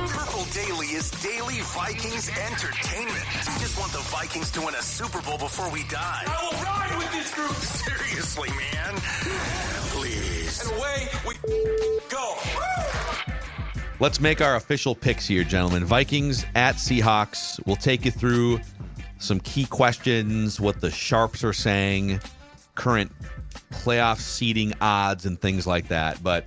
Purple Daily is daily Vikings entertainment. We just want the Vikings to win a Super Bowl before we die. I will ride with this group. Seriously, man. Please. And away we go. Let's make our official picks here, gentlemen. Vikings at Seahawks. We'll take you through some key questions, what the Sharps are saying, current playoff seeding odds, and things like that. But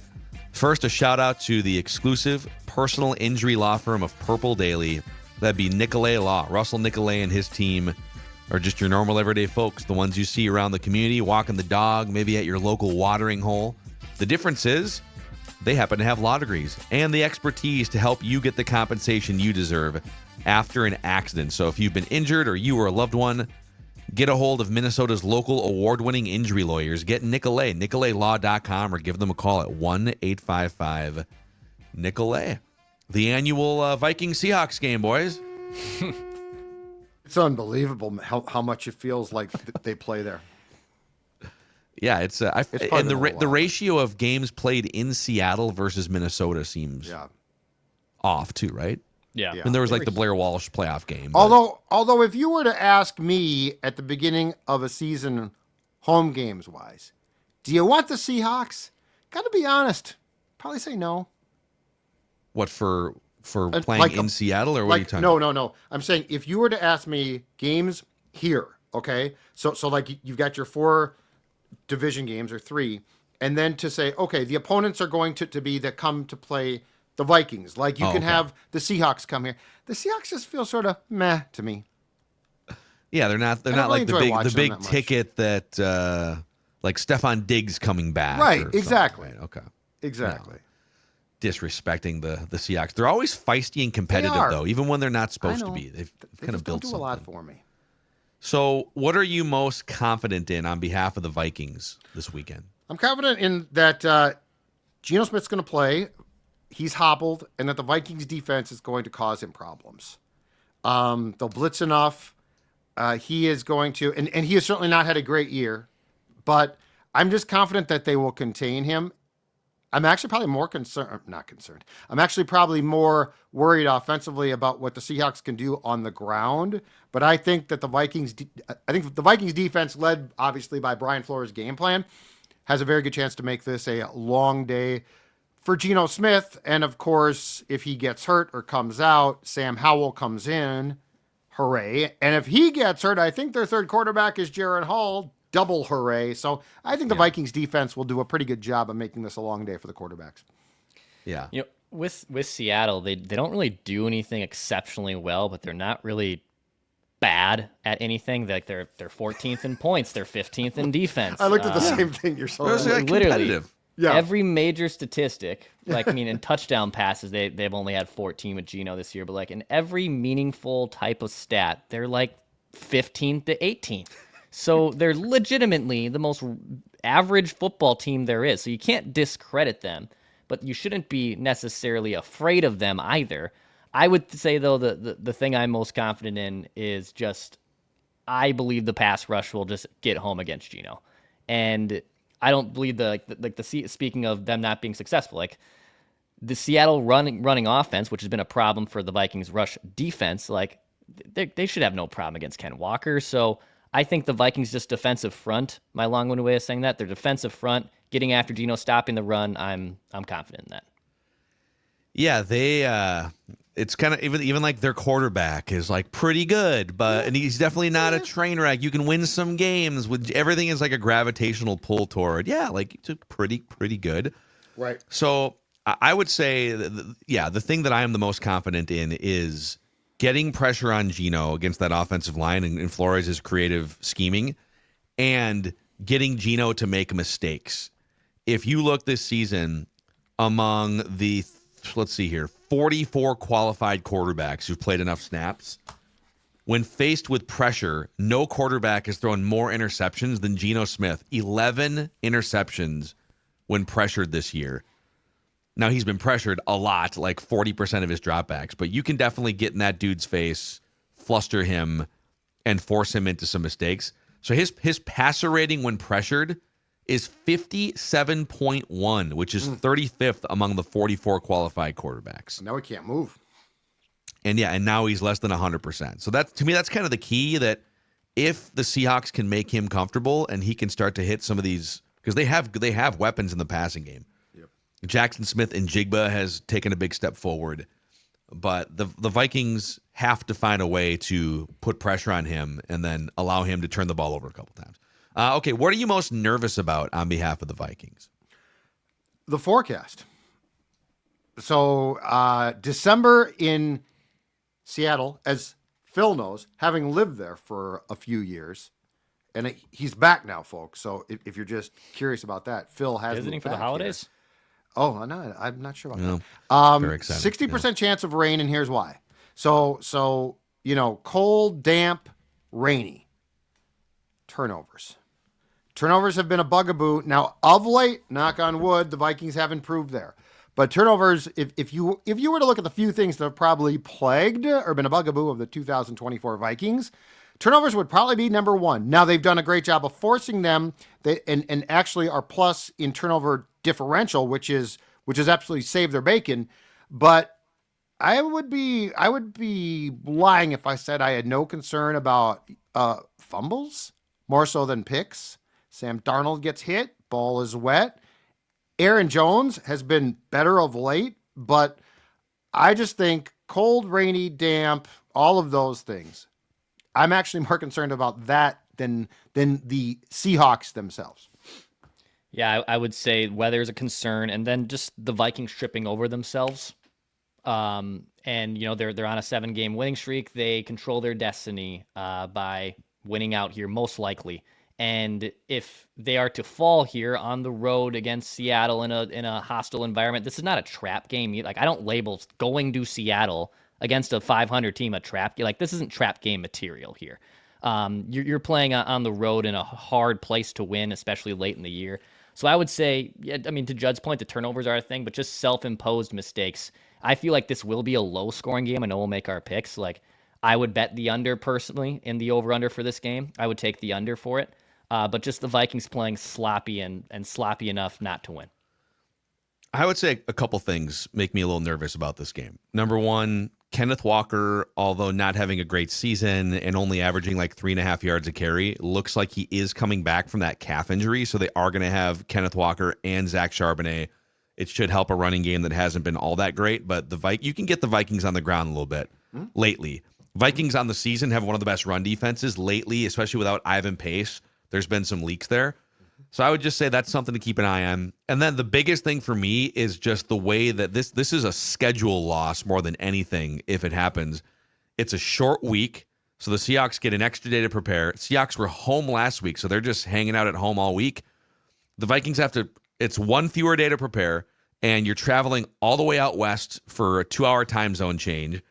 first, a shout-out to the exclusive personal injury law firm of Purple Daily. That'd be Nicolay Law. Russell Nicolay and his team are just your normal everyday folks, the ones you see around the community, walking the dog, maybe at your local watering hole. The difference is they happen to have law degrees and the expertise to help you get the compensation you deserve after an accident. So if you've been injured or you or a loved one, get a hold of Minnesota's local award-winning injury lawyers. Get Nicolay, nicolaylaw.com, or give them a call at 1-855-NICOLAY. The annual Vikings-Seahawks game, boys. It's unbelievable how much it feels like they play there. Yeah, and the ratio of games played in Seattle versus Minnesota seems off too, right? Yeah. And there was like the Blair Walsh playoff game. Although if you were to ask me at the beginning of a season, home games wise, do you want the Seahawks? Got to be honest, probably say no. What for playing in Seattle, or what are you talking about? No. I'm saying if you were to ask me games here, okay, so like you've got your 4 division games or 3, and then to say, okay, the opponents are going to be that come to play the Vikings. Like you can have the Seahawks come here. The Seahawks just feel sort of meh to me. Yeah, they're not like the big ticket that like Stephon Diggs coming back. Right, exactly. Right? Okay. Exactly. No. Disrespecting the Seahawks. They're always feisty and competitive though, even when they're not supposed to be. They've kind of built do something. A lot for me. So, what are you most confident in on behalf of the Vikings this weekend? I'm confident in that Geno Smith's going to play. He's hobbled, and that the Vikings defense is going to cause him problems. They'll blitz enough. He is going to, and he has certainly not had a great year, but I'm just confident that they will contain him. I'm actually probably more not concerned. I'm actually probably more worried offensively about what the Seahawks can do on the ground. But I think that the Vikings defense, led obviously by Brian Flores' game plan, has a very good chance to make this a long day for Geno Smith. And of course, if he gets hurt or comes out, Sam Howell comes in. Hooray. And if he gets hurt, I think their third quarterback is Jaron Hall. Double hooray. So I think the Vikings defense will do a pretty good job of making this a long day for the quarterbacks. Yeah. You know, with Seattle, they don't really do anything exceptionally well, but they're not really bad at anything. Like they're 14th in points, they're 15th in defense. I looked at the same thing you're saying. Literally, every major statistic, in touchdown passes, they've only had 14 with Geno this year, but like in every meaningful type of stat, they're like 15th to 18th. So they're legitimately the most average football team there is. So you can't discredit them, but you shouldn't be necessarily afraid of them either. I would say, though, the thing I'm most confident in is just I believe the pass rush will just get home against Geno. And I don't believe speaking of them not being successful, like the Seattle running offense, which has been a problem for the Vikings rush defense, like they should have no problem against Ken Walker. So I think the Vikings just defensive front, my long-winded way of saying that, their defensive front, getting after Geno, stopping the run, I'm confident in that. Yeah, it's kind of even like their quarterback is like pretty good, and he's definitely not a train wreck. You can win some games with everything is like a gravitational pull toward. Yeah, like it's pretty good. Right. So I would say, the thing that I am the most confident in is getting pressure on Geno against that offensive line and Flores' creative scheming, and getting Geno to make mistakes. If you look this season among the, 44 qualified quarterbacks who've played enough snaps, when faced with pressure, no quarterback has thrown more interceptions than Geno Smith. 11 interceptions when pressured this year. Now, he's been pressured a lot, like 40% of his dropbacks, but you can definitely get in that dude's face, fluster him, and force him into some mistakes. So his passer rating when pressured is 57.1, which is 35th among the 44 qualified quarterbacks. Now he can't move. And now he's less than 100%. So to me, that's kind of the key, that if the Seahawks can make him comfortable and he can start to hit some of these, because they have weapons in the passing game. Yep. Jackson Smith and Jigba has taken a big step forward, but the Vikings have to find a way to put pressure on him and then allow him to turn the ball over a couple times. Okay, what are you most nervous about on behalf of the Vikings? The forecast. So December in Seattle, as Phil knows, having lived there for a few years, and he's back now, folks. So if you're just curious about that, Phil has visiting for the holidays. Here. Oh, no, I'm not sure about that. Very excited. 60% chance of rain, and here's why. So cold, damp, rainy. Turnovers. Turnovers have been a bugaboo. Now, of late, knock on wood, the Vikings have improved there. But turnovers, if you were to look at the few things that have probably plagued or been a bugaboo of the 2024 Vikings, turnovers would probably be number one. Now, they've done a great job of forcing them, and actually are plus in turnover differential, which is absolutely saved their bacon. But I would be lying if I said I had no concern about fumbles, more so than picks. Sam Darnold gets hit, ball is wet. Aaron Jones has been better of late, but I just think cold, rainy, damp, all of those things. I'm actually more concerned about that than the Seahawks themselves. Yeah, I would say weather is a concern, and then just the Vikings tripping over themselves. And they're on a 7-game winning streak. They control their destiny by winning out here, most likely. And if they are to fall here on the road against Seattle in a hostile environment, this is not a trap game. Like, I don't label going to Seattle against a 500 team a trap. Like, this isn't trap game material here. You're playing on the road in a hard place to win, especially late in the year. So I would say, to Judd's point, the turnovers are a thing, but just self-imposed mistakes. I feel like this will be a low-scoring game. I know we'll make our picks. Like, I would bet the under personally in the over-under for this game. I would take the under for it. But just the Vikings playing sloppy and sloppy enough not to win. I would say a couple things make me a little nervous about this game. Number one, Kenneth Walker, although not having a great season and only averaging like 3.5 yards a carry, looks like he is coming back from that calf injury. So they are going to have Kenneth Walker and Zach Charbonnet. It should help a running game that hasn't been all that great, but you can get the Vikings on the ground a little bit lately. Vikings on the season have one of the best run defenses lately, especially without Ivan Pace. There's been some leaks there. So I would just say that's something to keep an eye on. And then the biggest thing for me is just the way that this is a schedule loss more than anything if it happens. It's a short week, so the Seahawks get an extra day to prepare. Seahawks were home last week, so they're just hanging out at home all week. The Vikings it's one fewer day to prepare, and you're traveling all the way out west for a 2-hour time zone change.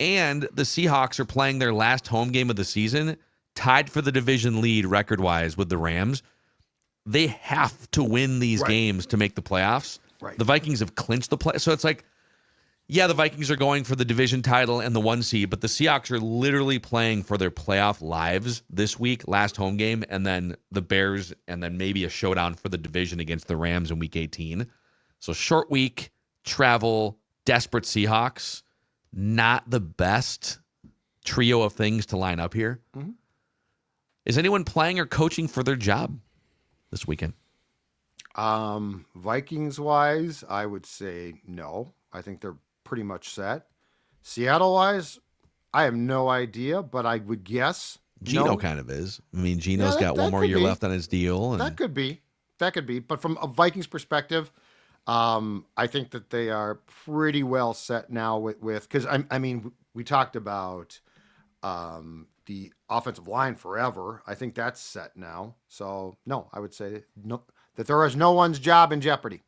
And the Seahawks are playing their last home game of the season, tied for the division lead record-wise with the Rams. They have to win these games to make the playoffs. Right. The Vikings have clinched the play. So it's like, the Vikings are going for the division title and the 1 seed, but the Seahawks are literally playing for their playoff lives this week, last home game, and then the Bears, and then maybe a showdown for the division against the Rams in week 18. So short week, travel, desperate Seahawks, not the best trio of things to line up here. Mm-hmm. Is anyone playing or coaching for their job this weekend? Vikings-wise, I would say no. I think they're pretty much set. Seattle-wise, I have no idea, but I would guess Gino kind of is. I mean, Gino's got one more year left on his deal. And That could be. But from a Vikings perspective, I think that they are pretty well set now with because we talked about the offensive line forever. I think that's set now. So no, I would say no, that there is no one's job in jeopardy.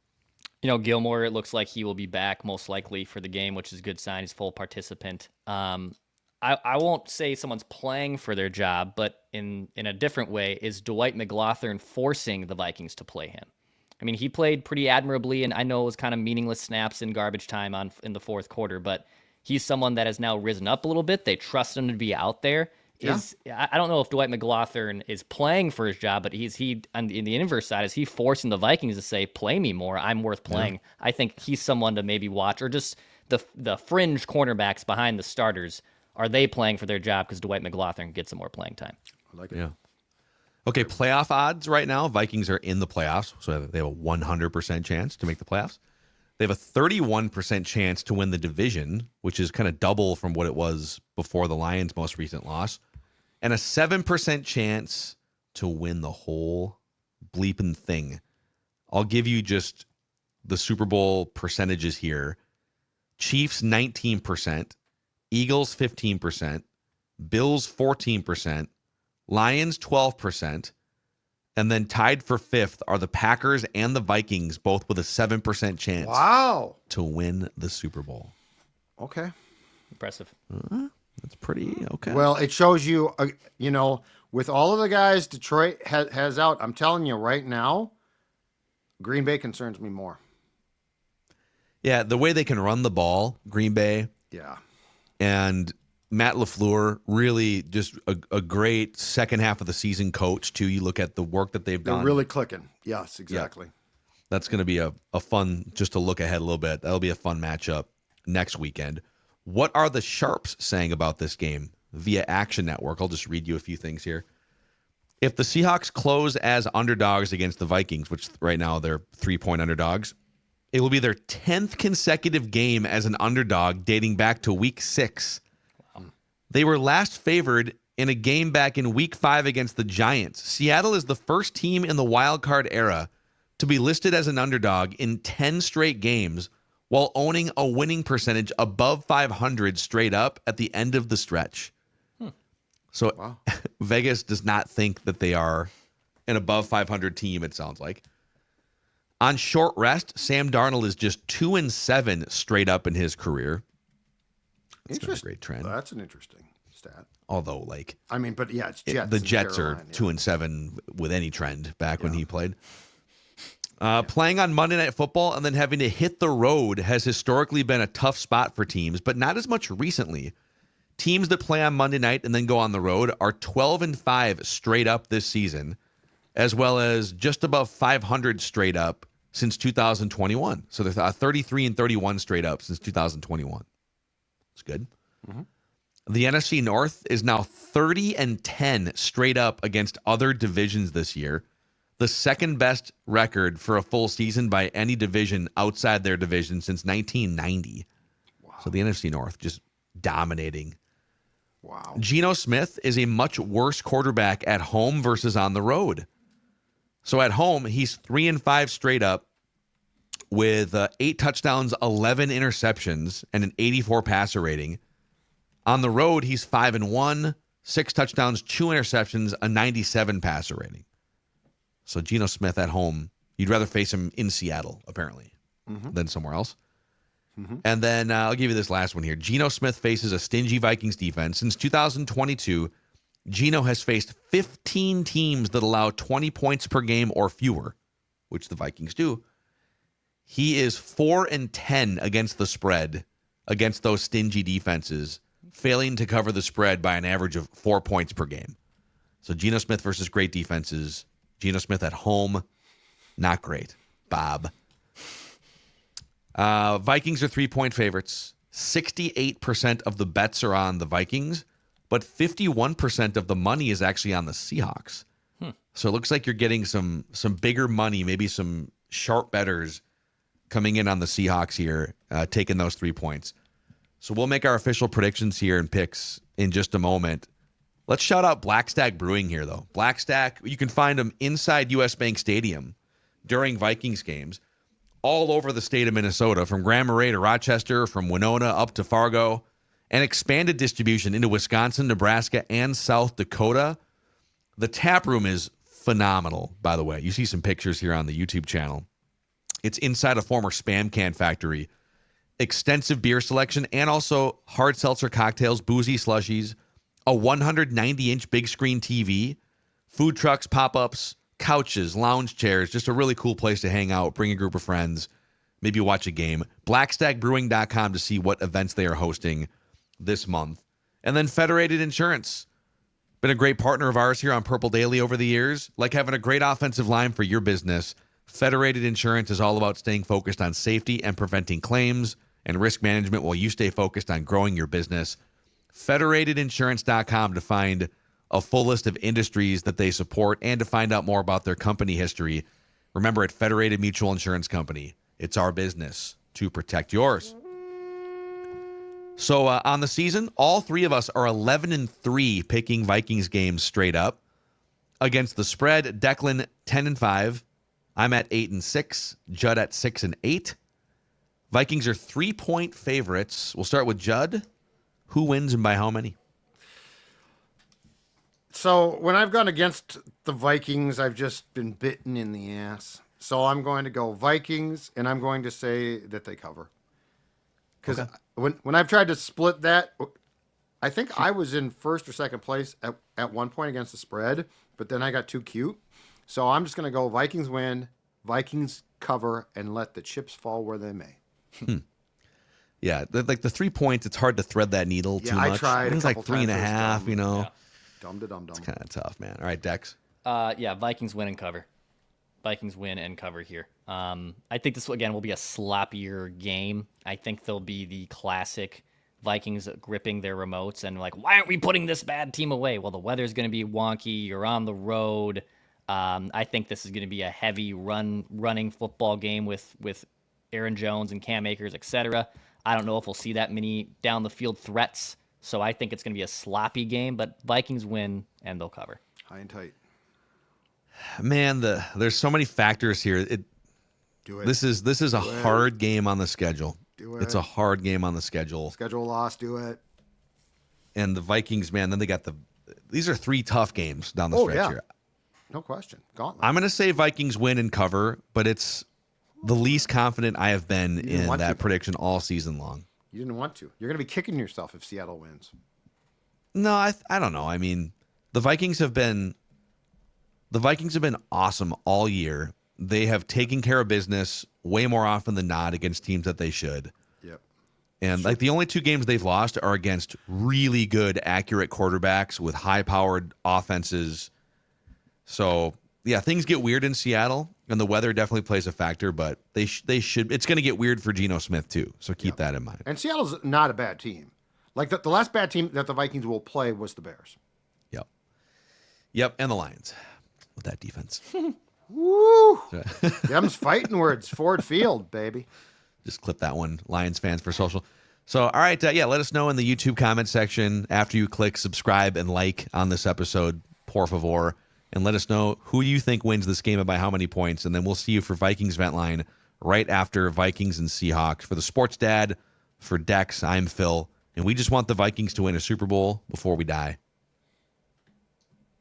Gilmore, it looks like he will be back most likely for the game, which is a good sign. He's full participant. I won't say someone's playing for their job, but in a different way, is Dwight McLaughlin forcing the Vikings to play him? I mean, he played pretty admirably, and I know it was kind of meaningless snaps in garbage time in the fourth quarter, but he's someone that has now risen up a little bit. They trust him to be out there. is I don't know if Dwight McLaughlin is playing for his job, but he on the inverse side, is he forcing the Vikings to say, play me more, I'm worth playing. Yeah. I think he's someone to maybe watch, or just the fringe cornerbacks behind the starters. Are they playing for their job because Dwight McLaughlin gets some more playing time? I like it. Yeah. Okay, playoff odds right now. Vikings are in the playoffs, so they have a 100% chance to make the playoffs. They have a 31% chance to win the division, which is kind of double from what it was before the Lions' most recent loss, and a 7% chance to win the whole bleeping thing. I'll give you just the Super Bowl percentages here. Chiefs 19%, Eagles 15%, Bills 14%, Lions 12%, and then tied for fifth are the Packers and the Vikings, both with a 7% chance to win the Super Bowl. Okay. Impressive. That's pretty okay. Well, it shows you, with all of the guys Detroit has out, I'm telling you right now, Green Bay concerns me more. Yeah, the way they can run the ball, Green Bay. Yeah. And Matt LaFleur, really just a great second half of the season coach, too. You look at the work that they've done. They're really clicking. Yes, exactly. Yeah. That's going to be a fun, just to look ahead a little bit. That'll be a fun matchup next weekend. What are the Sharps saying about this game via Action Network? I'll just read you a few things here. If the Seahawks close as underdogs against the Vikings, which right now they're 3-point underdogs, it will be their 10th consecutive game as an underdog dating back to Week 6. They were last favored in a game back in Week 5 against the Giants. Seattle is the first team in the wild card era to be listed as an underdog in 10 straight games while owning a winning percentage above 500 straight up at the end of the stretch. So Vegas does not think that they are an above 500 team, it sounds like. On short rest, Sam Darnold is just 2-7 straight up in his career. That's not a great trend. That's an interesting stat. Although, but yeah, it's Jets. The Jets are 2-7 with any trend back when he played. Playing on Monday Night Football and then having to hit the road has historically been a tough spot for teams, but not as much recently. Teams that play on Monday night and then go on the road are 12-5 straight up this season, as well as just above 500 straight up since 2021. So they're 33-31 straight up since 2021. It's good. Mm-hmm. The NFC North is now 30-10 straight up against other divisions this year. The second best record for a full season by any division outside their division since 1990. Wow. So the NFC North just dominating. Wow. Geno Smith is a much worse quarterback at home versus on the road. So at home, he's 3-5 straight up with 8 touchdowns, 11 interceptions, and an 84 passer rating. On the road, he's 5-1, 6 touchdowns, 2 interceptions, a 97 passer rating. So Geno Smith at home, you'd rather face him in Seattle, apparently, than somewhere else. Mm-hmm. And then I'll give you this last one here. Geno Smith faces a stingy Vikings defense. Since 2022, Geno has faced 15 teams that allow 20 points per game or fewer, which the Vikings do. He is 4-10 against the spread against those stingy defenses, failing to cover the spread by an average of 4 points per game. So Geno Smith versus great defenses. Geno Smith at home, not great. Bob. Vikings are 3-point favorites. 68% of the bets are on the Vikings, but 51% of the money is actually on the Seahawks. So it looks like you're getting some bigger money, maybe some sharp bettors coming in on the Seahawks here, taking those 3 points. So we'll make our official predictions here and picks in just a moment. Let's shout out Black Stack Brewing here, though. Black Stack, you can find them inside U.S. Bank Stadium during Vikings games all over the state of Minnesota, from Grand Marais to Rochester, from Winona up to Fargo, and expanded distribution into Wisconsin, Nebraska, and South Dakota. The tap room is phenomenal, by the way. You see some pictures here on the YouTube channel. It's inside a former Spam Can factory. Extensive beer selection and also hard seltzer cocktails, boozy slushies, a 190-inch big screen TV, food trucks, pop-ups, couches, lounge chairs, just a really cool place to hang out, bring a group of friends, maybe watch a game. Blackstackbrewing.com to see what events they are hosting this month. And then Federated Insurance. Been a great partner of ours here on Purple Daily over the years. Like having a great offensive line for your business, Federated Insurance is all about staying focused on safety and preventing claims and risk management while you stay focused on growing your business. Federatedinsurance.com to find a full list of industries that they support and to find out more about their company history. Remember, at Federated Mutual Insurance Company, it's our business to protect yours. So on the season, all three of us are 11-3 picking Vikings games straight up. Against the spread, Declan 10-5. I'm at 8-6. Judd at 6-8. Vikings are 3-point favorites. We'll start with Judd. Who wins and by how many? So when I've gone against the Vikings, I've just been bitten in the ass. So I'm going to go Vikings, and I'm going to say that they cover. Because when I've tried to split that, I think I was in first or second place at one point against the spread, but then I got too cute. So I'm just going to go Vikings win, Vikings cover, and let the chips fall where they may. Yeah, like the 3 points, it's hard to thread that needle too much. I tried. It's like 3.5, you know. Yeah. Dumb. It's kind of tough, man. All right, Dex. Yeah, Vikings win and cover. Vikings win and cover here. I think this, again, will be a sloppier game. I think there'll be the classic Vikings gripping their remotes and like, why aren't we putting this bad team away? Well, the weather's going to be wonky. You're on the road. I think this is going to be a heavy running football game with Aaron Jones and Cam Akers, etc. I don't know if we'll see that many down the field threats. So I think it's going to be a sloppy game, but Vikings win and they'll cover. High and tight. Man, there's so many factors here. Do it. This is a hard game on the schedule. Do it. It's a hard game on the schedule. Schedule loss. Do it. And the Vikings, man, then they got these are three tough games down the stretch here. No question. Gauntlet. I'm going to say Vikings win and cover, but it's the least confident I have been in that prediction all season long. You didn't want to. You're going to be kicking yourself if Seattle wins. No, I don't know. I mean, the Vikings have been awesome all year. They have taken care of business way more often than not against teams that they should. Yep. And like the only two games they've lost are against really good, accurate quarterbacks with high-powered offenses. So, yeah, things get weird in Seattle, and the weather definitely plays a factor, but they should. It's going to get weird for Geno Smith, too, so keep that in mind. And Seattle's not a bad team. Like, the last bad team that the Vikings will play was the Bears. Yep, and the Lions with that defense. Woo! Them's fighting words. Ford Field, baby. Just clip that one, Lions fans for social. So, all right, let us know in the YouTube comment section after you click subscribe and like on this episode, por favor. And let us know who you think wins this game and by how many points. And then we'll see you for Vikings Vent Line right after Vikings and Seahawks. For the Sports Dad, for Dex, I'm Phil. And we just want the Vikings to win a Super Bowl before we die.